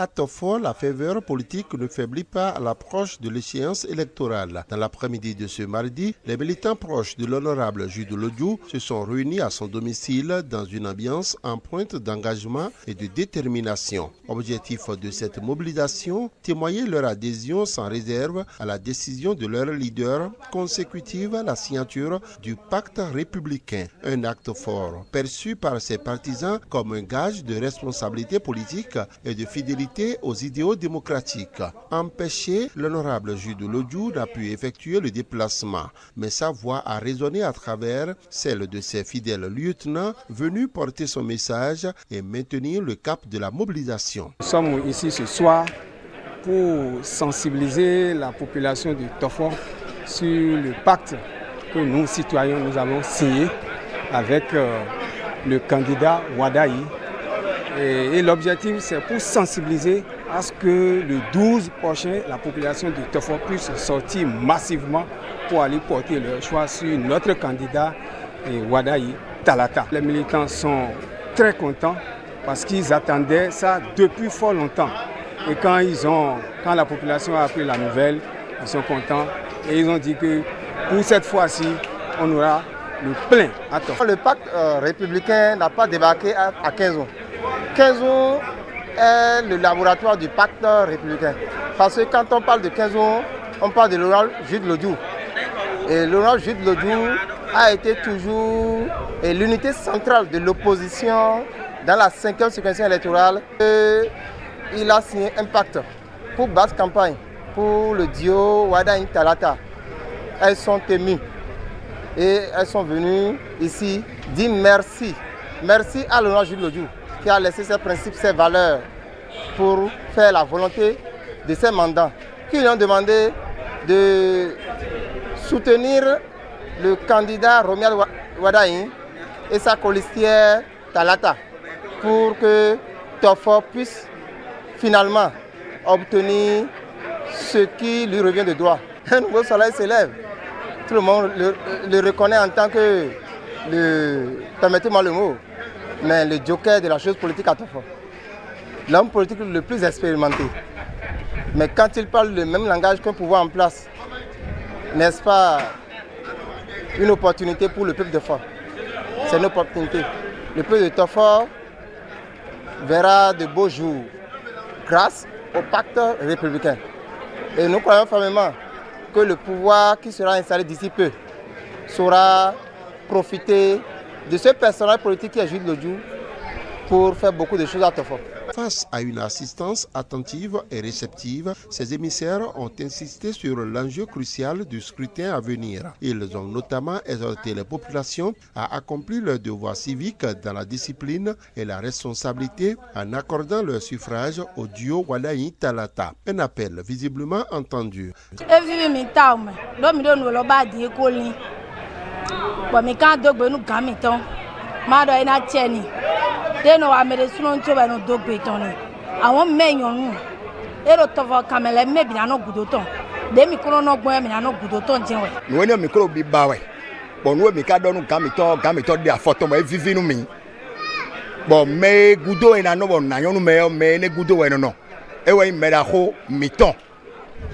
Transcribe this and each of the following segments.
À Tofo, la ferveur politique ne faiblit pas à l'approche de l'échéance électorale. Dans l'après-midi de ce mardi, les militants proches de l'honorable Jude Lodjou se sont réunis à son domicile dans une ambiance en pointe d'engagement et de détermination. Objectif de cette mobilisation, témoigner leur adhésion sans réserve à la décision de leur leader consécutive à la signature du pacte républicain. Un acte fort, perçu par ses partisans comme un gage de responsabilité politique et de fidélité aux idéaux démocratiques. Empêché, l'honorable Jude Lodjou n'a pu effectuer le déplacement, mais sa voix a résonné à travers celle de ses fidèles lieutenants venus porter son message et maintenir le cap de la mobilisation. Nous sommes ici ce soir pour sensibiliser la population de Tofo sur le pacte que nous, citoyens, nous avons signé avec le candidat Wadayi. Et l'objectif, c'est pour sensibiliser à ce que le 12 prochain, la population de Tofo puisse sortir massivement pour aller porter leur choix sur notre candidat Wadayi Talata. Les militants sont très contents parce qu'ils attendaient ça depuis fort longtemps. Et quand la population a appris la nouvelle, ils sont contents et ils ont dit que pour cette fois-ci, on aura le plein à Tofo. Le pacte républicain n'a pas débarqué à 15 ans. 15 ans est le laboratoire du pacte républicain. Parce que quand on parle de 15 ans, on parle de l'honorable Jude Lodjou. Et l'honorable Jude Lodjou a été toujours l'unité centrale de l'opposition dans la 5e circonscription électorale. Il a signé un pacte pour basse campagne, pour le duo Wadayi Talata. Elles sont émues et elles sont venues ici dire merci. Merci à l'honorable Jude Lodjou qui a laissé ses principes, ses valeurs pour faire la volonté de ses mandats, qui lui ont demandé de soutenir le candidat Romuald Wadayi et sa colistière Talata pour que Tofo puisse finalement obtenir ce qui lui revient de droit. Un nouveau soleil s'élève. Tout le monde le reconnaît en tant que permettez-moi le mot, mais le joker de la chose politique à Tofo. L'homme politique le plus expérimenté. Mais quand il parle le même langage qu'un pouvoir en place, n'est-ce pas une opportunité pour le peuple de Tofo? C'est une opportunité. Le peuple de Tofo verra de beaux jours grâce au pacte républicain. Et nous croyons fermement que le pouvoir qui sera installé d'ici peu saura profiter de ce personnage politique qui est Jude Lodjou pour faire beaucoup de choses à Tofo. Face à une assistance attentive et réceptive, ces émissaires ont insisté sur l'enjeu crucial du scrutin à venir. Ils ont notamment exhorté les populations à accomplir leur devoir civique dans la discipline et la responsabilité en accordant leur suffrage au duo Wadayi Talata. Un appel visiblement entendu. Deno amere sunon to bano dogbe toni awon meyon ero Tofo kamele me bi na no gudoton de mi kro no gbon mi na no gudoton jenwe no ni mi kro bi bawe bo no mi ka donu gamito de afoto mo vivinu mi bo me gudo ina no bo na yonu me ne gudo we no ewe me da ho miton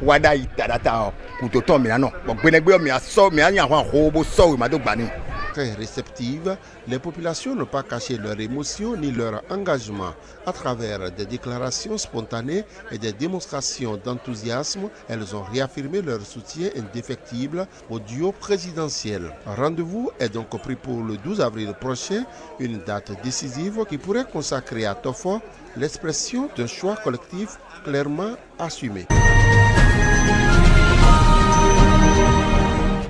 Wadayi Talata gudoton mi na no bo gbenegbe mi aso mi anya ho bo so we ma do gbani. Très réceptives, les populations n'ont pas caché leur émotion ni leur engagement. À travers des déclarations spontanées et des démonstrations d'enthousiasme, elles ont réaffirmé leur soutien indéfectible au duo présidentiel. Rendez-vous est donc pris pour le 12 avril prochain, une date décisive qui pourrait consacrer à Tofo l'expression d'un choix collectif clairement assumé.